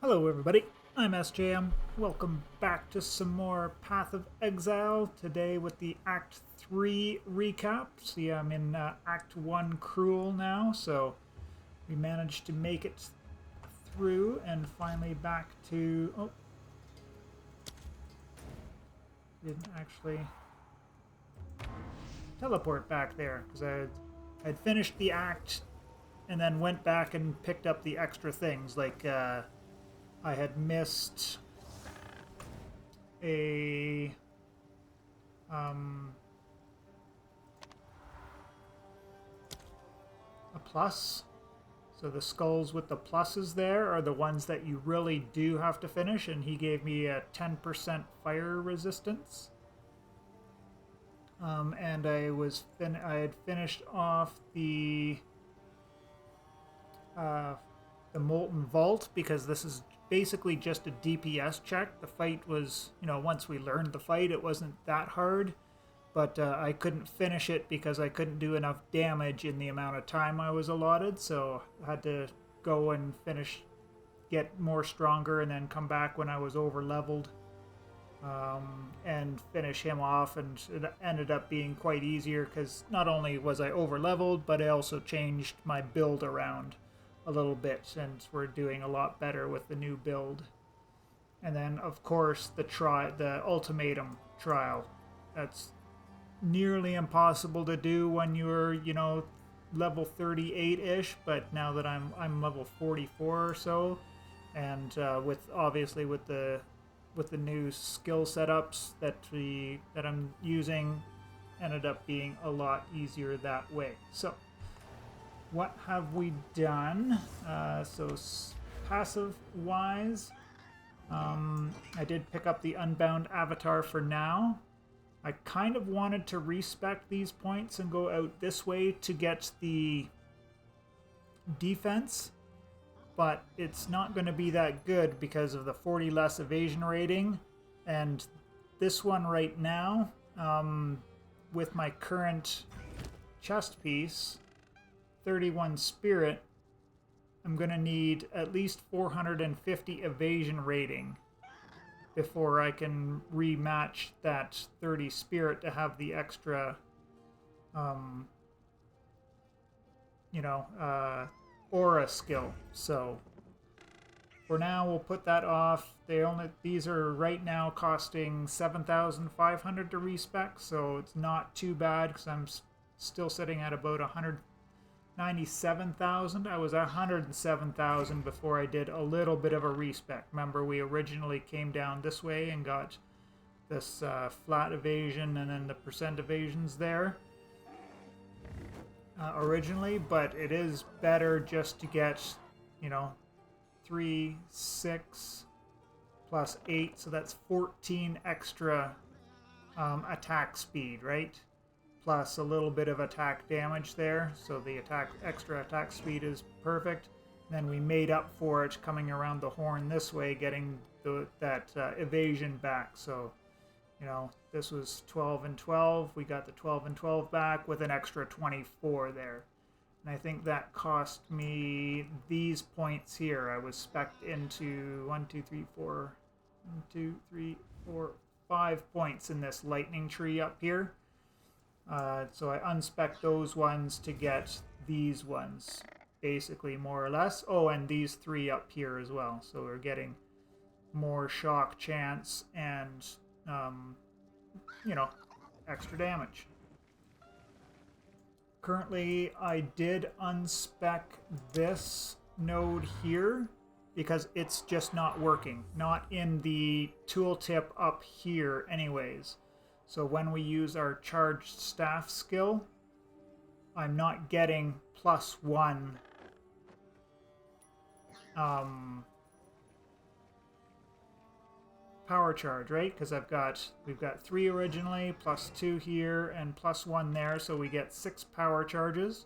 Hello everybody, I'm SJM. Welcome back to some more Path of Exile, today with the Act 3 recap. See, I'm in Act 1 Cruel now, so we managed to make it through and finally back to... Oh, didn't actually teleport back there, because I'd finished the act and then went back and picked up the extra things, like I had missed a um, a plus. So the skulls with the pluses there are the ones that you really do have to finish, and he gave me a 10% fire resistance. And I had finished off uh, the Molten Vault, because this is basically just a DPS check. The fight was, once we learned the fight, it wasn't that hard, but I couldn't finish it because I couldn't do enough damage in the amount of time I was allotted, so I had to go and finish, get more stronger, and then come back when I was over leveled, and finish him off. And it ended up being quite easier because not only was I over leveled, but I also changed my build around a little bit, and we're doing a lot better with the new build. And then, of course, the ultimatum trial. That's nearly impossible to do when you're, level 38-ish. But now that I'm level 44 or so, and with obviously with the new skill setups that I'm using, ended up being a lot easier that way. So what have we done? Passive wise, I did pick up the Unbound Avatar for now. I kind of wanted to respec these points and go out this way to get the defense, but it's not going to be that good because of the 40 less evasion rating. And this one right now, with my current chest piece, 31 spirit, I'm going to need at least 450 evasion rating before I can rematch that 30 spirit to have the extra, um, aura skill. So for now, we'll put that off. These are right now costing 7,500 to respec, so it's not too bad because I'm still sitting at about 197,000. I was at 107,000 before I did a little bit of a respec. Remember, we originally came down this way and got this flat evasion and then the percent evasions there originally, but it is better just to get, 3, 6 plus 8, so that's 14 extra attack speed, right? Plus a little bit of attack damage there, so the extra attack speed is perfect. And then we made up for it coming around the horn this way, getting that evasion back. So, this was 12 and 12. We got the 12 and 12 back with an extra 24 there. And I think that cost me these points here. I was spec'd into 5 points in this lightning tree up here. So I unspec those ones to get these ones, basically, more or less. Oh, and these 3 up here as well. So we're getting more shock chance and, extra damage. Currently, I did unspec this node here because it's just not working. Not in the tooltip up here anyways. So when we use our charged staff skill, I'm not getting +1 power charge, right? Because we've got 3 originally, +2 here, and +1 there, so we get 6 power charges.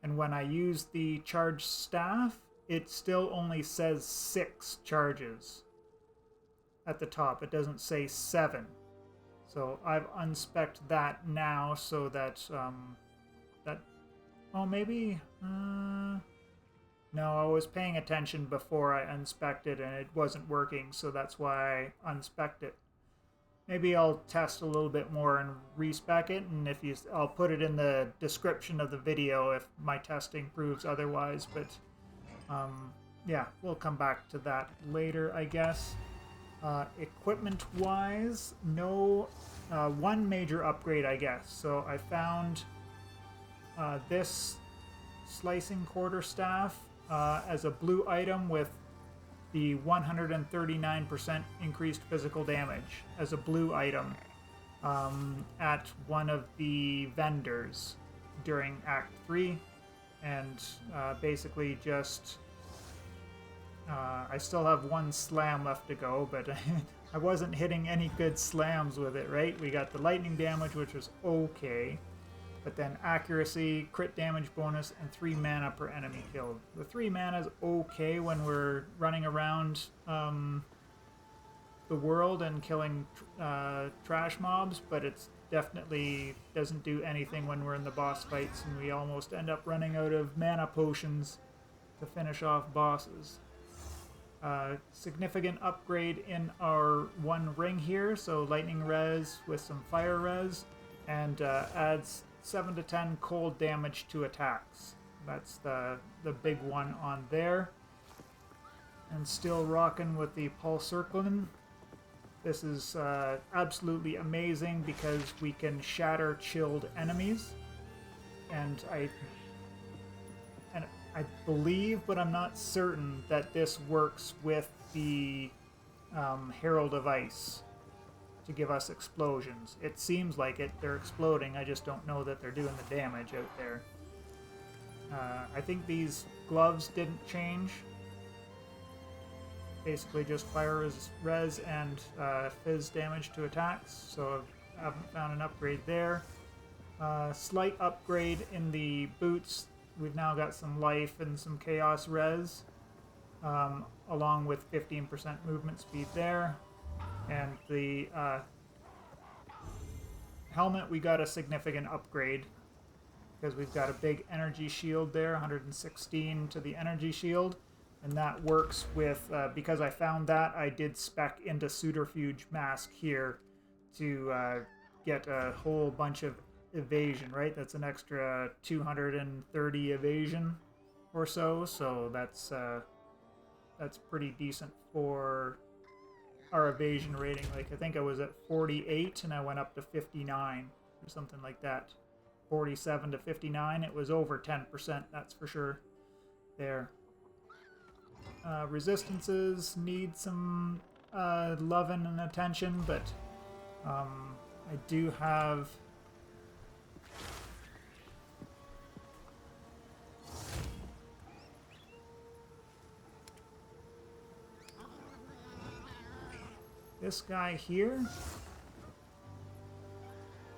And when I use the charged staff, it still only says 6 charges at the top. It doesn't say 7. So I've unspec'd that now so that, oh, maybe, No, I was paying attention before I unspec'd and it wasn't working, so that's why I unspec'd it. Maybe I'll test a little bit more and respec it, and if you, I'll put it in the description of the video if my testing proves otherwise. But yeah, we'll come back to that later, I guess. Equipment-wise, no one major upgrade, I guess. So I found this slicing quarterstaff as a blue item with the 139% increased physical damage as a blue item at one of the vendors during Act 3. And basically just... I still have one slam left to go, but I wasn't hitting any good slams with it, right? We got the lightning damage, which was okay. But then accuracy, crit damage bonus, and 3 mana per enemy killed. The 3 mana is okay when we're running around the world and killing trash mobs, but it's definitely doesn't do anything when we're in the boss fights and we almost end up running out of mana potions to finish off bosses. Significant upgrade in our one ring here, so lightning res with some fire res, and adds 7 to 10 cold damage to attacks. That's the big one on there. And still rocking with the pulse circling. This is absolutely amazing because we can shatter chilled enemies, and I believe, but I'm not certain, that this works with the Herald of Ice to give us explosions. It seems like it. They're exploding. I just don't know that they're doing the damage out there. I think these gloves didn't change. Basically just fire res and fizz damage to attacks, so I haven't found an upgrade there. Slight upgrade in the boots. We've now got some life and some chaos res, along with 15% movement speed there. And the helmet, we got a significant upgrade because we've got a big energy shield there, 116 to the energy shield. And that works with, because I found that, I did spec into Suterfuge Mask here to get a whole bunch of evasion, right? That's an extra 230 evasion or so, so that's pretty decent for our evasion rating. Like, I think I was at 48 and I went up to 59 or something like that. 47 to 59, it was over 10%, that's for sure there. Resistances need some loving and attention, but I do have this guy here,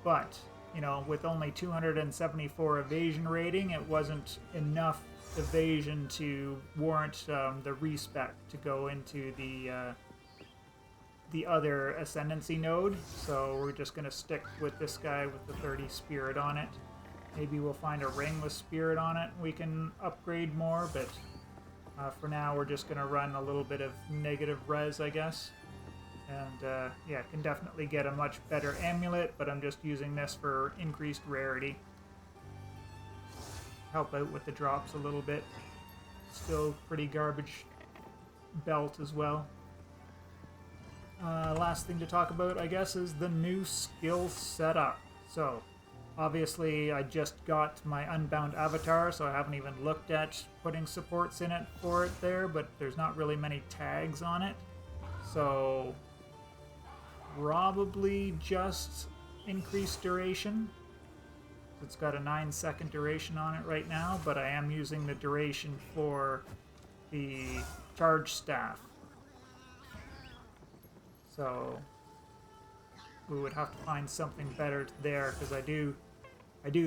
but you know, with only 274 evasion rating, it wasn't enough evasion to warrant the respec to go into the other ascendancy node. So we're just going to stick with this guy with the 30 spirit on it. Maybe we'll find a ring with spirit on it. We can upgrade more, but for now we're just going to run a little bit of negative res, I guess. And yeah, can definitely get a much better amulet, but I'm just using this for increased rarity. Help out with the drops a little bit. Still pretty garbage belt as well. Last thing to talk about, I guess, is the new skill setup. So, obviously, I just got my Unbound avatar, so I haven't even looked at putting supports in it for it there, but there's not really many tags on it. So, probably just increased duration. It's got a 9-second duration on it right now, but I am using the duration for the charge staff. So we would have to find something better there, because I do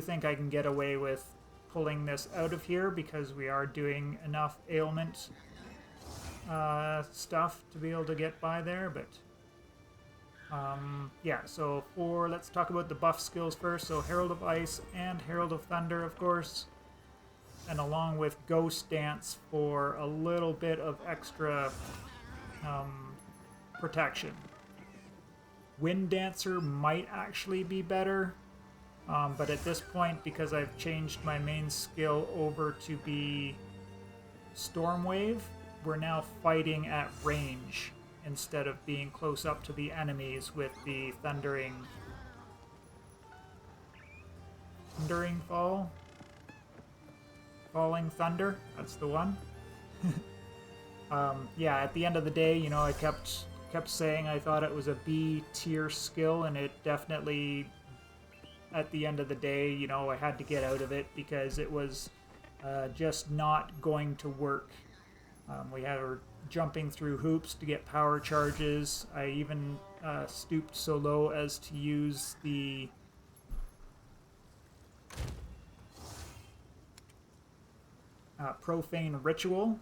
think I can get away with pulling this out of here because we are doing enough ailment stuff to be able to get by there, but yeah, so let's talk about the buff skills first. So Herald of Ice and Herald of Thunder, of course. and along with Ghost Dance for a little bit of extra protection. Wind Dancer might actually be better, but at this point, because I've changed my main skill over to be Storm Wave, we're now fighting at range instead of being close up to the enemies with the Thundering Fall? Falling Thunder, that's the one. Yeah, at the end of the day, you know, I kept saying I thought it was a B tier skill, and it definitely, at the end of the day, you know, I had to get out of it because it was just not going to work. We had her jumping through hoops to get power charges. I even stooped so low as to use the Profane Ritual.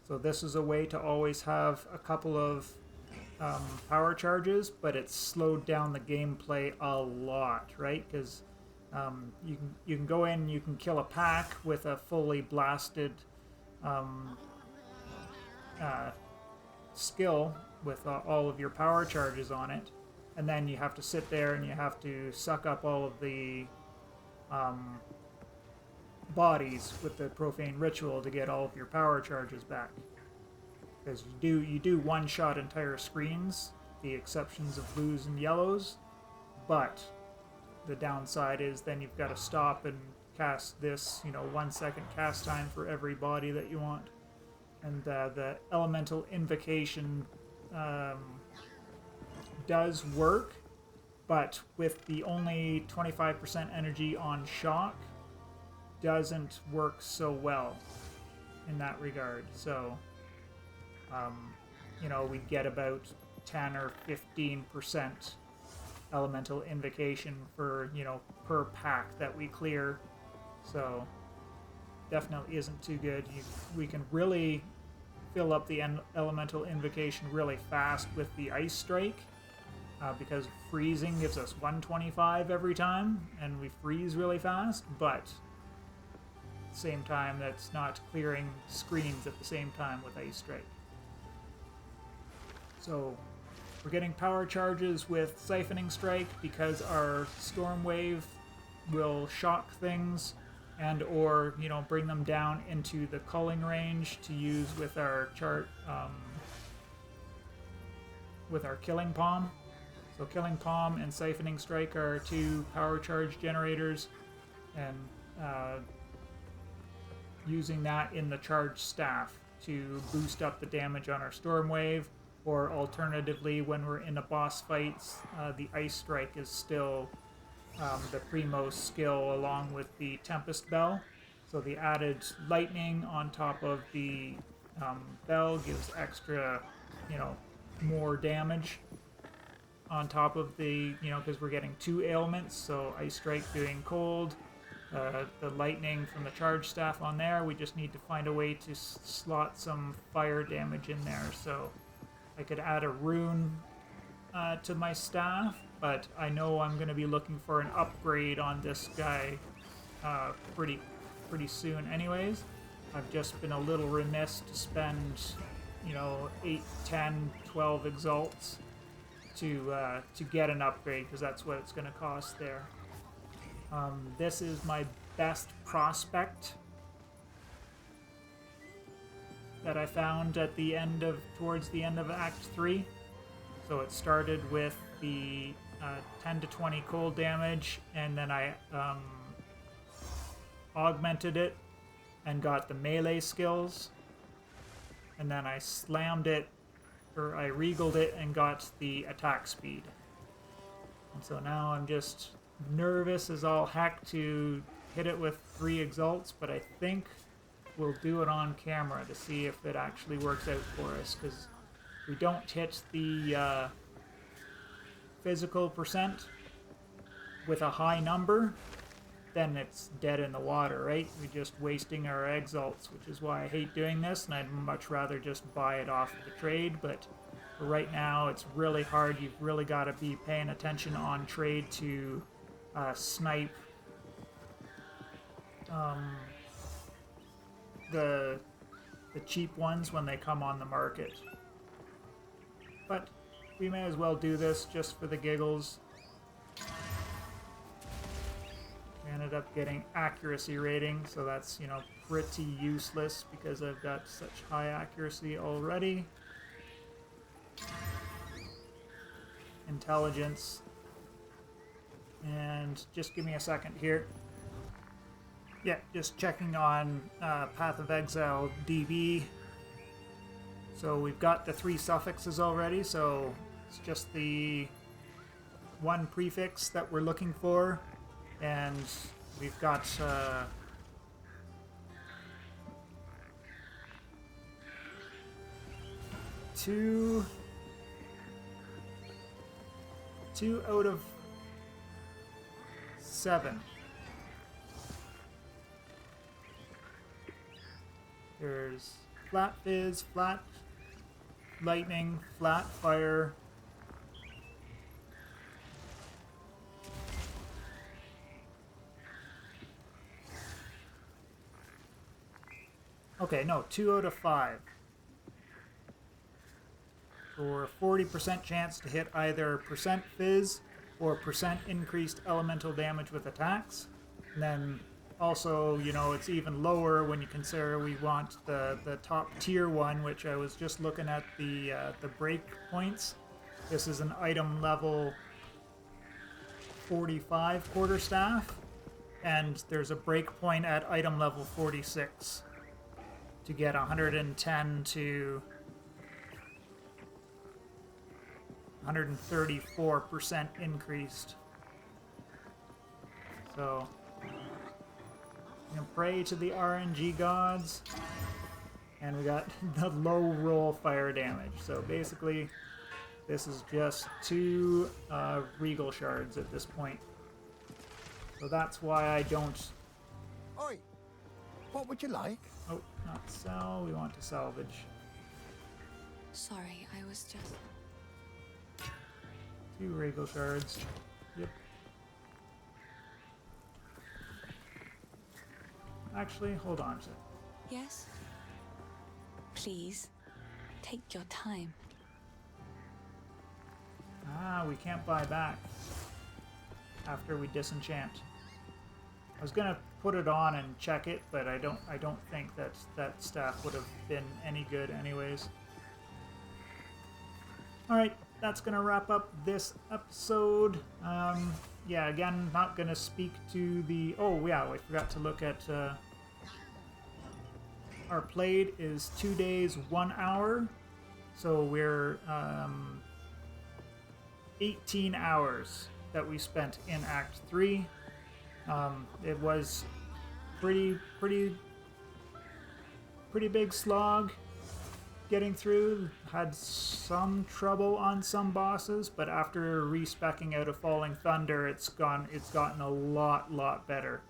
So this is a way to always have a couple of power charges, but it's slowed down the gameplay a lot, right? Because you can go in, you can kill a pack with a fully blasted skill with all of your power charges on it, and then you have to sit there and you have to suck up all of the bodies with the Profane Ritual to get all of your power charges back. Because you do one-shot entire screens, the exceptions of blues and yellows, but the downside is then you've got to stop and cast this, you know, 1 second cast time for every body that you want. And the Elemental Invocation does work, but with the only 25% energy on shock, doesn't work so well in that regard. So, you know, we'd get about 10 or 15% Elemental Invocation for, you know, per pack that we clear. So, definitely isn't too good. We can really fill up the Elemental Invocation really fast with the Ice Strike, because freezing gives us 125 every time, and we freeze really fast, but at the same time, that's not clearing screens at the same time with Ice Strike. So we're getting power charges with Siphoning Strike because our Storm Wave will shock things and or, you know, bring them down into the culling range to use with our with our Killing Palm. So Killing Palm and Siphoning Strike are two power charge generators, and using that in the charged staff to boost up the damage on our Storm Wave, or alternatively when we're in a boss fights, the Ice Strike is still the primo skill along with the Tempest Bell. So the added lightning on top of the bell gives extra, you know, more damage on top of the, you know, because we're getting two ailments, so Ice Strike doing cold, the lightning from the charge staff on there. We just need to find a way to slot some fire damage in there. So I could add a rune to my staff, but I know I'm going to be looking for an upgrade on this guy pretty soon anyways. I've just been a little remiss to spend, you know, 8, 10, 12 exalts to get an upgrade, because that's what it's going to cost there. This is my best prospect that I found at the end of, towards the end of Act 3. So it started with the 10 to 20 cold damage, and then I augmented it and got the melee skills, and then I slammed it, or I regaled it and got the attack speed. And so now I'm just nervous as all heck to hit it with 3 exalts, but I think we'll do it on camera to see if it actually works out for us, because we don't hit the physical percent with a high number, then it's dead in the water, right? We're just wasting our exalts, which is why I hate doing this, and I'd much rather just buy it off of the trade. But for right now, it's really hard. You've really got to be paying attention on trade to snipe the cheap ones when they come on the market. But we may as well do this just for the giggles. We ended up getting accuracy rating, so that's, you know, pretty useless because I've got such high accuracy already. Intelligence. And just give me a second here. Yeah, just checking on Path of Exile DB. So we've got the 3 suffixes already, so it's just the 1 prefix that we're looking for. And we've got two out of 7. There's flat fizz, flat lightning, flat fire. Okay, no, 2 out of 5. For a 40% chance to hit either percent fizz or percent increased elemental damage with attacks. And then also, you know, it's even lower when you consider we want the top tier one, which I was just looking at the break points. This is an item level 45 quarterstaff, and there's a break point at item level 46 to get 110 to 134% increased. So you know, pray to the RNG gods, and we got the low roll fire damage. So basically, this is just 2 regal shards at this point. So that's why I don't. Oi, what would you like? Oh, not sell. We want to salvage. Sorry, I was just... 2 regal shards. Yep. Actually, hold on a sec. Yes? Please, take your time. Ah, we can't buy back after we disenchant. I was gonna put it on and check it, but I don't think that staff would have been any good anyways. Alright, that's gonna wrap up this episode. Yeah, again, not gonna speak to the... Oh yeah, I forgot to look at... Our played is 2 days, 1 hour. So we're 18 hours that we spent in Act 3. It was pretty big slog getting through. Had some trouble on some bosses, but after respecking out of Falling Thunder, it's gotten a lot better,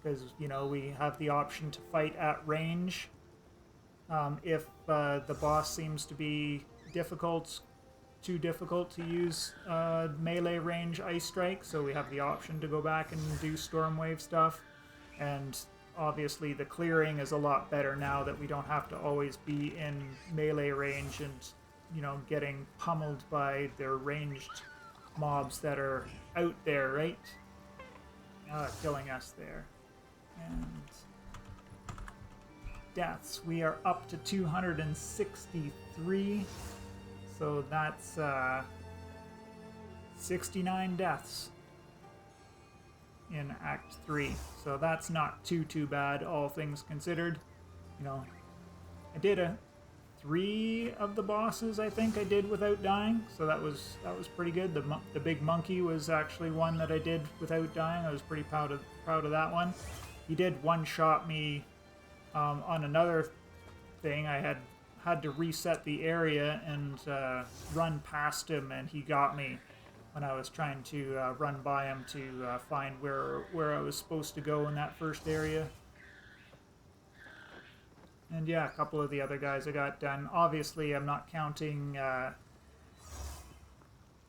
because you know we have the option to fight at range if the boss seems to be too difficult to use melee range ice strike, so we have the option to go back and do stormwave stuff. And obviously the clearing is a lot better now that we don't have to always be in melee range and, you know, getting pummeled by their ranged mobs that are out there, right? Killing us there. And deaths, we are up to 263, so that's 69 deaths in Act 3, so that's not too bad, all things considered. You know, I did 3 of the bosses, I think I did without dying, so that was pretty good. The big monkey was actually one that I did without dying. I was pretty proud of that one. He did one-shot me on another thing. I had to reset the area and run past him, and he got me when I was trying to run by him to find where I was supposed to go in that first area. And yeah, a couple of the other guys I got done. Obviously, I'm not counting... well,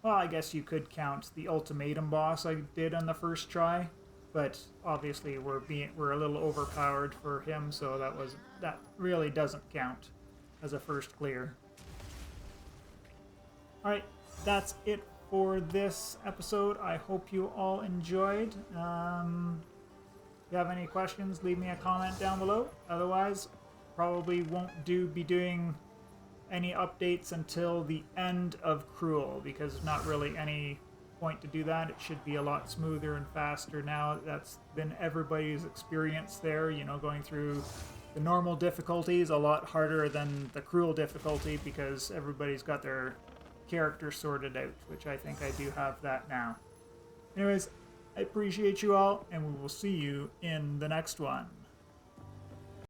I guess you could count the ultimatum boss I did on the first try, but obviously we're a little overpowered for him, so that that really doesn't count as a first clear. Alright, that's it for this episode. I hope you all enjoyed. If you have any questions, leave me a comment down below. Otherwise, probably won't be doing any updates until the end of Cruel, because there's not really any point to do that. It should be a lot smoother and faster now. That's been everybody's experience there, you know, going through the normal difficulties a lot harder than the Cruel difficulty, because everybody's got their character sorted out, which I think I do have that now. Anyways, I appreciate you all, and we will see you in the next one.